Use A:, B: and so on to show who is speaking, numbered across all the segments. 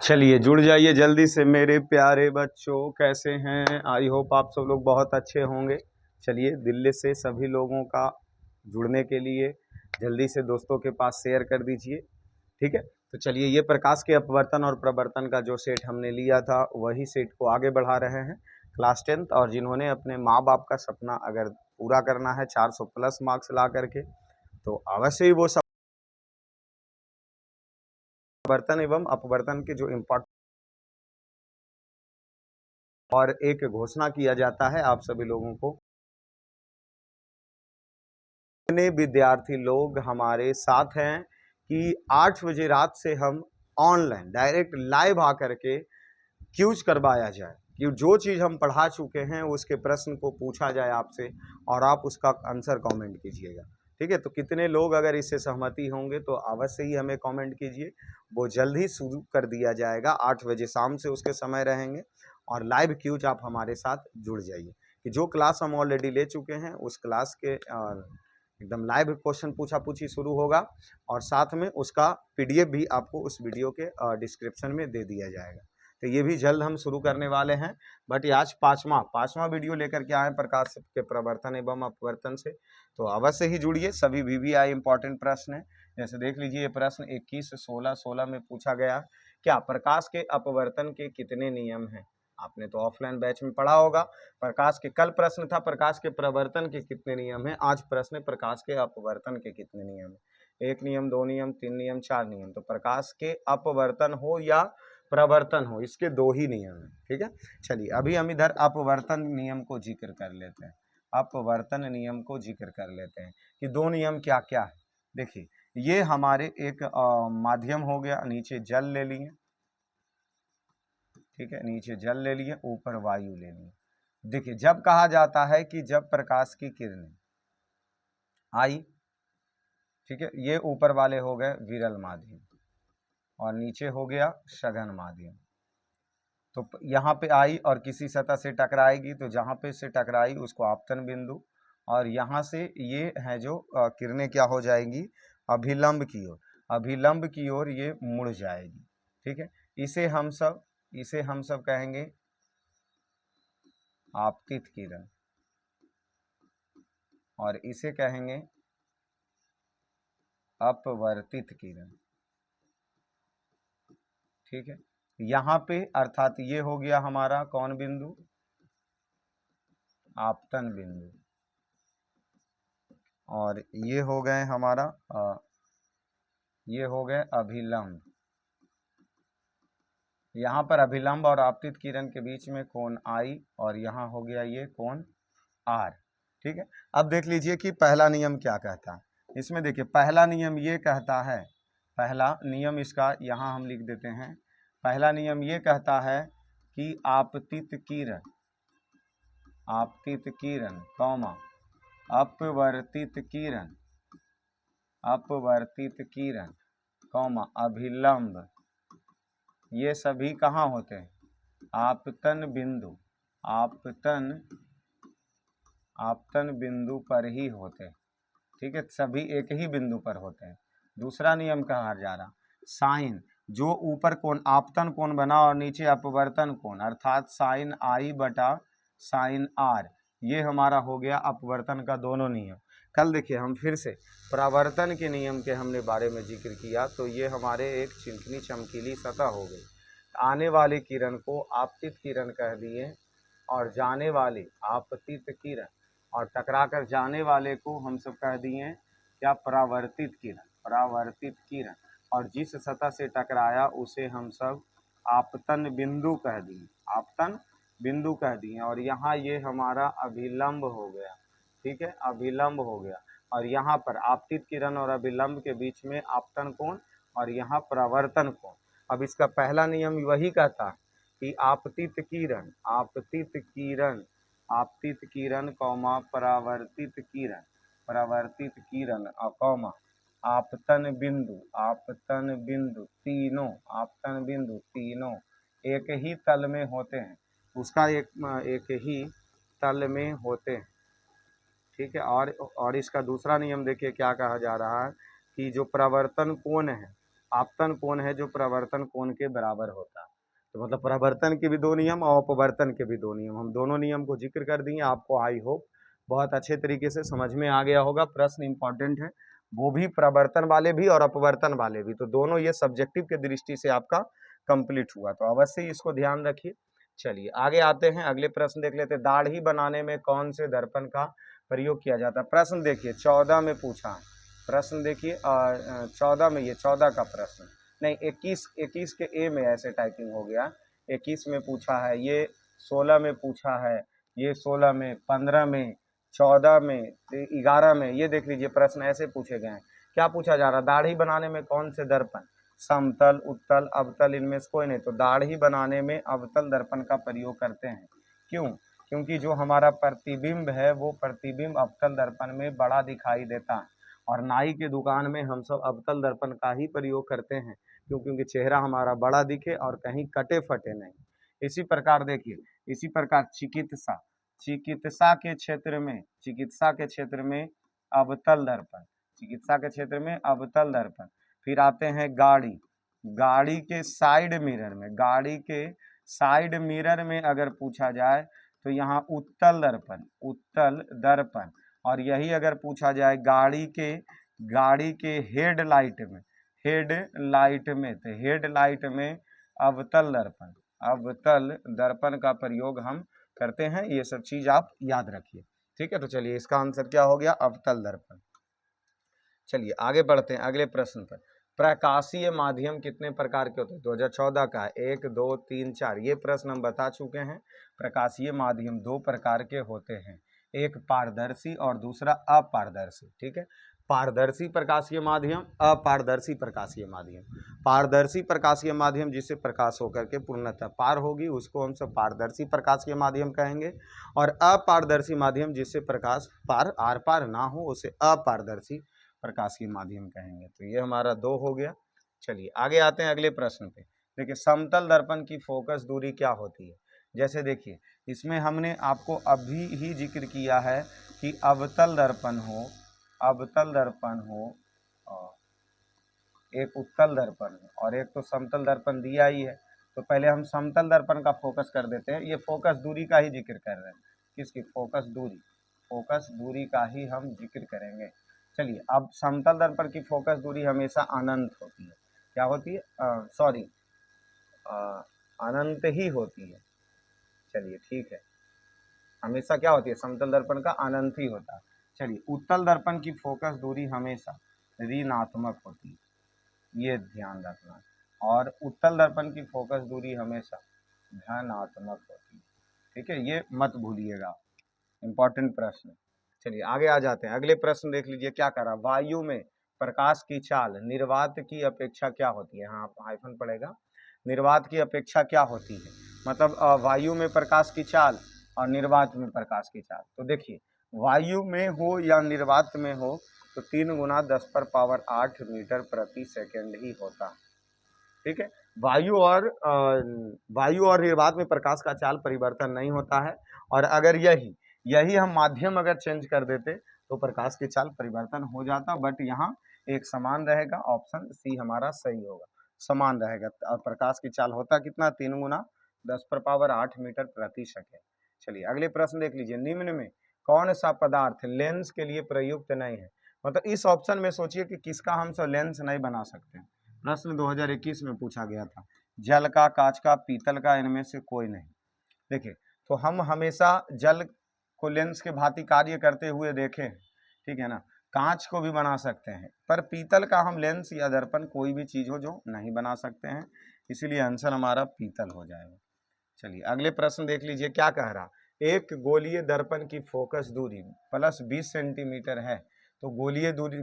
A: चलिए जुड़ जाइए जल्दी से मेरे प्यारे बच्चों, कैसे हैं? आई होप आप सब लोग बहुत अच्छे होंगे। चलिए दिल्ली से सभी लोगों का जुड़ने के लिए जल्दी से दोस्तों के पास शेयर कर दीजिए, ठीक है। तो चलिए ये प्रकाश के अपवर्तन और प्रवर्तन का जो सेट हमने लिया था वही सेट को आगे बढ़ा रहे हैं क्लास 10th। और जिन्होंने अपने माँ बाप का सपना अगर पूरा करना है 400 प्लस मार्क्स ला करके, तो अवश्य ही वो सब वर्तन एवं अपवर्तन के जो इम्पोर्टेंट और एक घोषणा किया जाता है आप सभी लोगों को, कितने विद्यार्थी लोग हमारे साथ हैं कि 8 बजे रात से हम ऑनलाइन डायरेक्ट लाइव आकर के क्यूज करवाया जाए कि जो चीज़ हम पढ़ा चुके हैं उसके प्रश्न को पूछा जाए आपसे और आप उसका आंसर कमेंट कीजिएगा, ठीक है। तो कितने लोग अगर इससे सहमति होंगे तो अवश्य ही हमें कमेंट कीजिए। वो जल्द ही शुरू कर दिया जाएगा, 8 बजे शाम से उसके समय रहेंगे और लाइव क्यूज आप हमारे साथ जुड़ जाइए कि जो क्लास हम ऑलरेडी ले चुके हैं उस क्लास के एकदम लाइव क्वेश्चन पूछा पूछी शुरू होगा और साथ में उसका पीडीएफ भी आपको उस वीडियो के डिस्क्रिप्शन में दे दिया जाएगा। तो ये भी जल्द हम शुरू करने वाले हैं। बट ये आज पांचवा वीडियो लेकर के आए प्रकाश के प्रवर्तन एवं अपवर्तन से, तो अवश्य ही जुड़िए। सभी VVI इंपॉर्टेंट प्रश्न है, जैसे देख लीजिए ये प्रश्न 21, 16, 16 में पूछा गया, क्या प्रकाश के अपवर्तन के कितने नियम हैं? आपने तो ऑफलाइन बैच में पढ़ा होगा। प्रकाश के कल प्रश्न था प्रकाश के प्रवर्तन के कितने नियम हैं, आज प्रश्न है प्रकाश के अपवर्तन के कितने नियम हैं। 1 नियम, 2 नियम, 3 नियम, 4 नियम। तो प्रकाश के अपवर्तन हो या प्रवर्तन हो, इसके 2 ही नियम हैं, ठीक है। चलिए अभी हम इधर अपवर्तन नियम को जिक्र कर लेते हैं, अपवर्तन नियम को जिक्र कर लेते हैं कि 2 नियम क्या क्या है। देखिए ये हमारे एक माध्यम हो गया, नीचे जल ले लिए, ठीक है, नीचे जल ले लिए, ऊपर वायु ले लिए। देखिए जब कहा जाता है कि जब प्रकाश की किरणें आई, ठीक है, ये ऊपर वाले हो गए विरल माध्यम और नीचे हो गया सघन माध्यम। तो यहाँ पे आई और किसी सतह से टकराएगी तो जहाँ पे से टकराई उसको आपतन बिंदु, और यहाँ से ये है जो किरणें क्या हो जाएंगी, अभिलंब की ओर, अभिलंब की ओर ये मुड़ जाएगी, ठीक है। इसे हम सब कहेंगे आपतित किरण और इसे कहेंगे अपवर्तित किरण, ठीक है। यहाँ पे अर्थात ये हो गया हमारा कौन बिंदु, आपतन बिंदु, और ये हो गए हमारा ये हो गए अभिलंब। यहाँ पर अभिलंब और आपतित किरण के बीच में कोण I और यहाँ हो गया ये कोण R, ठीक है। अब देख लीजिए कि पहला नियम क्या कहता है। इसमें देखिए पहला नियम ये कहता है, पहला नियम इसका यहाँ हम लिख देते हैं। पहला नियम ये कहता है कि आपतित किरण कौमा अपवर्तित किरण कौमा अभिलंब, ये सभी कहाँ होते हैं, आपतन बिंदु पर ही होते हैं, ठीक है। सभी एक ही बिंदु पर होते हैं। दूसरा नियम कहा जा रहा, साइन, जो ऊपर कोण आपतन कोण बना और नीचे अपवर्तन कोण, अर्थात साइन I बटा साइन R, ये हमारा हो गया अपवर्तन का दोनों नियम। कल देखिए हम फिर से परावर्तन के नियम के हमने बारे में जिक्र किया, तो ये हमारे एक चिकनी चमकीली सतह हो गई। आने वाली किरण को आपतित किरण कह दिए और जाने वाली आपतित किरण, और टकरा कर जाने वाले को हम सब कह दिए क्या, परावर्तित किरण। और जिस सतह से टकराया उसे हम सब आपतन बिंदु कह दिए, और यहाँ ये हमारा अभिलंब हो गया, ठीक है, अभिलंब हो गया। और यहाँ पर आपतित किरण और अभिलंब के बीच में आपतन कोण और यहाँ परावर्तन कोण। अब इसका पहला नियम वही कहता है कि आपतित किरण कौमा परावर्तित किरण कौमा आपतन बिंदु तीनों एक ही तल में होते हैं, उसका एक ही तल में होते हैं, ठीक है। और इसका दूसरा नियम देखिए क्या कहा जा रहा है कि जो परावर्तन कोण है आपतन कोण है जो प्रवर्तन कोण के बराबर होता है। तो मतलब प्रवर्तन के भी दो नियम और अपवर्तन के भी दो नियम, हम दोनों नियम को जिक्र कर दिए। आपको आई होप बहुत अच्छे तरीके से समझ में आ गया होगा। प्रश्न इंपॉर्टेंट है, वो भी प्रवर्तन वाले भी और अपवर्तन वाले भी, तो दोनों ये सब्जेक्टिव के दृष्टि से आपका कंप्लीट हुआ, तो अवश्य इसको ध्यान रखिए। चलिए आगे आते हैं, अगले प्रश्न देख लेते हैं। दाढ़ी बनाने में कौन से दर्पण का प्रयोग किया जाता है? प्रश्न देखिए 14 में पूछा है, प्रश्न देखिए 14 में, ये 14 का प्रश्न नहीं, 21 के ए में ऐसे टाइपिंग हो गया, 21 में पूछा है, ये 16 में पूछा है, ये 16 में, 15 में, 14 में, 11 में, ये देख लीजिए प्रश्न ऐसे पूछे गए हैं। क्या पूछा जा रहा है? दाढ़ी बनाने में कौन से दर्पण, समतल, उत्तल, अवतल, इनमें से कोई नहीं। तो दाढ़ी बनाने में अवतल दर्पण का प्रयोग करते हैं। क्यों? क्योंकि जो हमारा प्रतिबिंब है वो प्रतिबिंब अवतल दर्पण में बड़ा दिखाई देता है, और नाई के दुकान में हम सब अवतल दर्पण का ही प्रयोग करते हैं, क्योंकि चेहरा हमारा बड़ा दिखे और कहीं कटे फटे नहीं। इसी प्रकार देखिए, इसी प्रकार चिकित्सा, चिकित्सा के क्षेत्र में, चिकित्सा के क्षेत्र में अवतल दर्पण, चिकित्सा के क्षेत्र में अवतल दर्पण। फिर आते हैं गाड़ी, गाड़ी के साइड मिरर में, गाड़ी के साइड मिरर में अगर पूछा जाए तो यहाँ उत्तल दर्पण, उत्तल दर्पण। और यही अगर पूछा जाए गाड़ी के हेडलाइट में, हेडलाइट में, तो हेडलाइट में अवतल दर्पण, अवतल दर्पण का प्रयोग हम करते हैं। ये सब चीज आप याद रखिए, ठीक है। तो चलिए इसका आंसर क्या हो गया? अवतल दर्पण। चलिए आगे बढ़ते हैं अगले प्रश्न पर। प्रकाशीय माध्यम कितने प्रकार के होते हैं? 2014 का 1, 2, 3, 4, ये प्रश्न हम बता चुके हैं। प्रकाशीय माध्यम दो प्रकार के होते हैं, एक पारदर्शी और दूसरा अपारदर्शी, ठीक है। पारदर्शी प्रकाशीय माध्यम, अपारदर्शी प्रकाशीय माध्यम। पारदर्शी प्रकाशीय माध्यम जिससे प्रकाश होकर के पूर्णतः पार होगी उसको हम सब पारदर्शी प्रकाशीय माध्यम कहेंगे, और अपारदर्शी माध्यम जिससे प्रकाश पार आर पार ना हो उसे अपारदर्शी प्रकाशीय माध्यम कहेंगे। तो ये हमारा 2 हो गया। चलिए आगे आते हैं अगले प्रश्न पे। देखिए समतल दर्पण की फोकस दूरी क्या होती है? जैसे देखिए इसमें हमने आपको अभी ही जिक्र किया है कि अवतल दर्पण हो, अवतल दर्पण हो, और एक उत्तल दर्पण हो, और एक तो समतल दर्पण दिया ही है। तो पहले हम समतल दर्पण का फोकस कर देते हैं। ये फोकस दूरी का ही जिक्र कर रहे हैं, किसकी? फोकस दूरी, फोकस दूरी का ही हम जिक्र करेंगे। चलिए अब समतल दर्पण की फोकस दूरी हमेशा अनंत होती है। क्या होती है? सॉरी, अनंत ही होती है। चलिए ठीक है, हमेशा क्या होती है? समतल दर्पण का अनंत ही होता है। चलिए उत्तल दर्पण की फोकस दूरी हमेशा ऋणात्मक होती है, ये ध्यान रखना। और उत्तल दर्पण की फोकस दूरी हमेशा धनात्मक होती है, ठीक है, ये मत भूलिएगा, इंपॉर्टेंट प्रश्न। चलिए आगे आ जाते हैं, अगले प्रश्न देख लीजिए क्या करा। वायु में प्रकाश की चाल निर्वात की अपेक्षा क्या होती है? हाँ हाइफन पड़ेगा, निर्वात की अपेक्षा क्या होती है? मतलब वायु में प्रकाश की चाल और निर्वात में प्रकाश की चाल। तो देखिए वायु में हो या निर्वात में हो तो 3 गुना 10⁸ मीटर प्रति सेकेंड ही होता है, ठीक है। वायु और निर्वात में प्रकाश का चाल परिवर्तन नहीं होता है, और अगर यही हम माध्यम अगर चेंज कर देते तो प्रकाश की चाल परिवर्तन हो जाता, बट यहाँ एक समान रहेगा। ऑप्शन सी हमारा सही होगा, समान रहेगा। और प्रकाश की चाल होता कितना? 3 गुना 10⁸ मीटर प्रति सेकेंड। चलिए अगले प्रश्न देख लीजिए। निम्न में कौन सा पदार्थ लेंस के लिए प्रयुक्त नहीं है? मतलब इस ऑप्शन में सोचिए कि किसका हम सब लेंस नहीं बना सकते। प्रश्न 2021 में पूछा गया था। जल का, कांच का, पीतल का, इनमें से कोई नहीं। देखिए तो हम हमेशा जल को लेंस के भांति कार्य करते हुए देखे हैं, ठीक है ना। कांच को भी बना सकते हैं, पर पीतल का हम लेंस या दर्पण कोई भी चीज हो जो नहीं बना सकते हैं, इसीलिए आंसर हमारा पीतल हो जाएगा। चलिए अगले प्रश्न देख लीजिए क्या कह रहा। एक गोलीय दर्पण की फोकस दूरी प्लस 20 सेंटीमीटर है, तो गोलीय दूरी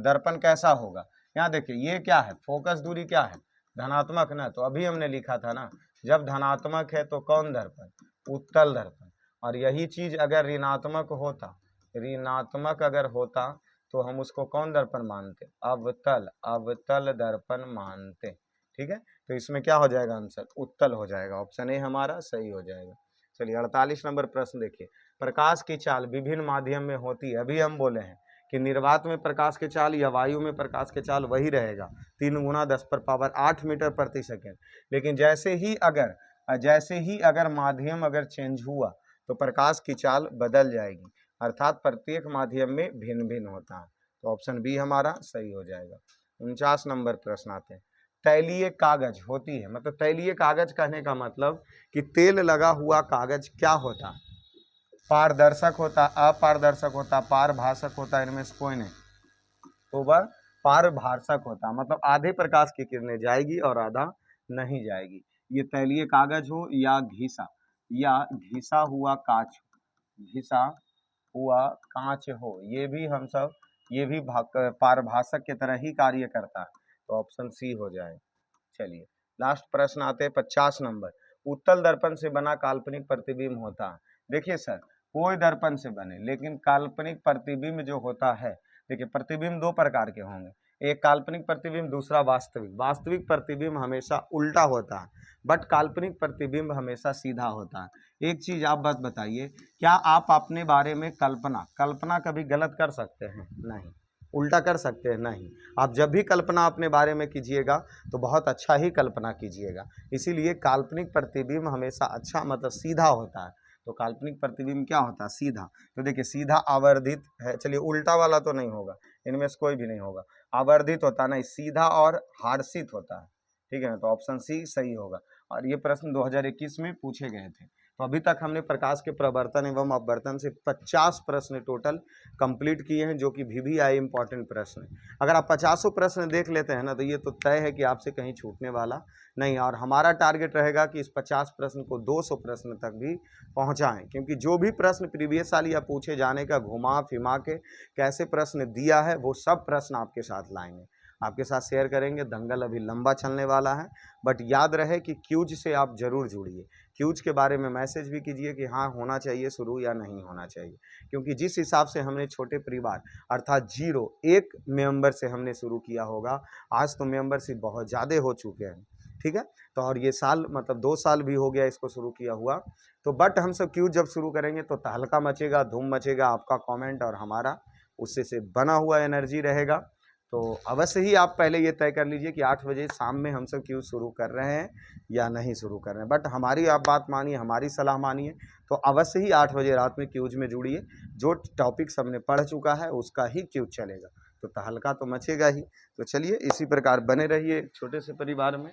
A: दर्पण कैसा होगा? यहाँ देखिए ये क्या है? फोकस दूरी क्या है? धनात्मक ना, तो अभी हमने लिखा था ना, जब धनात्मक है तो कौन दर्पण? उत्तल दर्पण। और यही चीज अगर ऋणात्मक होता, ऋणात्मक अगर होता तो हम उसको कौन दर्पण मानते? अवतल, अवतल दर्पण मानते, ठीक है। तो इसमें क्या हो जाएगा आंसर? उत्तल हो जाएगा, ऑप्शन ए हमारा सही हो जाएगा। चलिए 48 नंबर प्रश्न देखिए। प्रकाश की चाल विभिन्न माध्यम में होती है, अभी हम बोले हैं कि निर्वात में प्रकाश के चाल या वायु में प्रकाश के चाल वही रहेगा, 3 गुना 10⁸ मीटर प्रति सेकेंड। लेकिन जैसे ही अगर माध्यम अगर चेंज हुआ तो प्रकाश की चाल बदल जाएगी, अर्थात प्रत्येक माध्यम में भिन्न भिन्न होता है। तो ऑप्शन बी हमारा सही हो जाएगा। 49 नंबर प्रश्न आते हैं। तैलीय कागज होती है, मतलब तैलीय कागज कहने का मतलब कि तेल लगा हुआ कागज क्या होता? पारदर्शक होता, अपारदर्शक होता, पारभाषक होता, इनमें से कोई नहीं। तो वह पारभाषक होता, मतलब आधे प्रकाश की किरणें जाएगी और आधा नहीं जाएगी। ये तैलीय कागज हो या घिसा हुआ कांच हो, ये भी पारभाषक के तरह ही कार्य करता है। तो ऑप्शन सी हो जाए। चलिए लास्ट प्रश्न आते हैं 50 नंबर। उत्तल दर्पण से बना काल्पनिक प्रतिबिंब होता है। देखिए सर, कोई दर्पण से बने लेकिन काल्पनिक प्रतिबिंब जो होता है, देखिए प्रतिबिंब 2 प्रकार के होंगे, एक काल्पनिक प्रतिबिंब, दूसरा वास्तविक। वास्तविक प्रतिबिंब हमेशा उल्टा होता है, बट काल्पनिक प्रतिबिंब हमेशा सीधा होता है। एक चीज आप बात बताइए, क्या आप अपने बारे में कल्पना कभी गलत कर सकते हैं? नहीं। उल्टा कर सकते हैं? नहीं। आप जब भी कल्पना अपने बारे में कीजिएगा तो बहुत अच्छा ही कल्पना कीजिएगा। इसीलिए काल्पनिक प्रतिबिंब हमेशा अच्छा मतलब सीधा होता है। तो काल्पनिक प्रतिबिंब क्या होता है? सीधा। तो देखिए सीधा आवर्धित है, चलिए उल्टा वाला तो नहीं होगा, इनमें से कोई भी नहीं होगा। आवर्धित होता नहीं, सीधा और हार्सित होता है, ठीक है ना। तो ऑप्शन सी सही होगा। और ये प्रश्न 2021 में पूछे गए थे। तो अभी तक हमने प्रकाश के प्रवर्तन एवं अपवर्तन से 50 प्रश्न टोटल कंप्लीट किए हैं, जो कि VVI इंपॉर्टेंट प्रश्न है। अगर आप 50 प्रश्न देख लेते हैं ना, तो ये तो तय है कि आपसे कहीं छूटने वाला नहीं। और हमारा टारगेट रहेगा कि इस 50 प्रश्न को 200 प्रश्न तक भी पहुंचाएं, क्योंकि जो भी प्रश्न प्रीवियस साल या पूछे जाने का घुमा फिमा के कैसे प्रश्न दिया है, वो सब प्रश्न आपके साथ लाएंगे, आपके साथ शेयर करेंगे। दंगल अभी लंबा चलने वाला है, बट याद रहे कि क्यूज से आप जरूर जुड़िए। क्यूज के बारे में मैसेज भी कीजिए कि हाँ होना चाहिए शुरू या नहीं होना चाहिए, क्योंकि जिस हिसाब से हमने छोटे परिवार अर्थात 1 मेंबर से हमने शुरू किया होगा, आज तो मेंबरशिप बहुत ज़्यादा हो चुके हैं, ठीक है। तो और ये साल मतलब 2 साल भी हो गया इसको शुरू किया हुआ। तो बट हम सब क्यूज जब शुरू करेंगे तो तहलका मचेगा, धूम मचेगा, आपका कमेंट और हमारा उससे से बना हुआ एनर्जी रहेगा। तो अवश्य ही आप पहले ये तय कर लीजिए कि 8 बजे शाम में हम सब क्यूज शुरू कर रहे हैं या नहीं शुरू कर रहे हैं। बट हमारी आप बात मानिए, हमारी सलाह मानिए, तो अवश्य ही 8 बजे रात में क्यूज में जुड़िए। जो टॉपिक्स हमने पढ़ चुका है उसका ही क्यूज चलेगा, तो तहलका तो मचेगा ही। तो चलिए इसी प्रकार बने रहिए छोटे से परिवार में।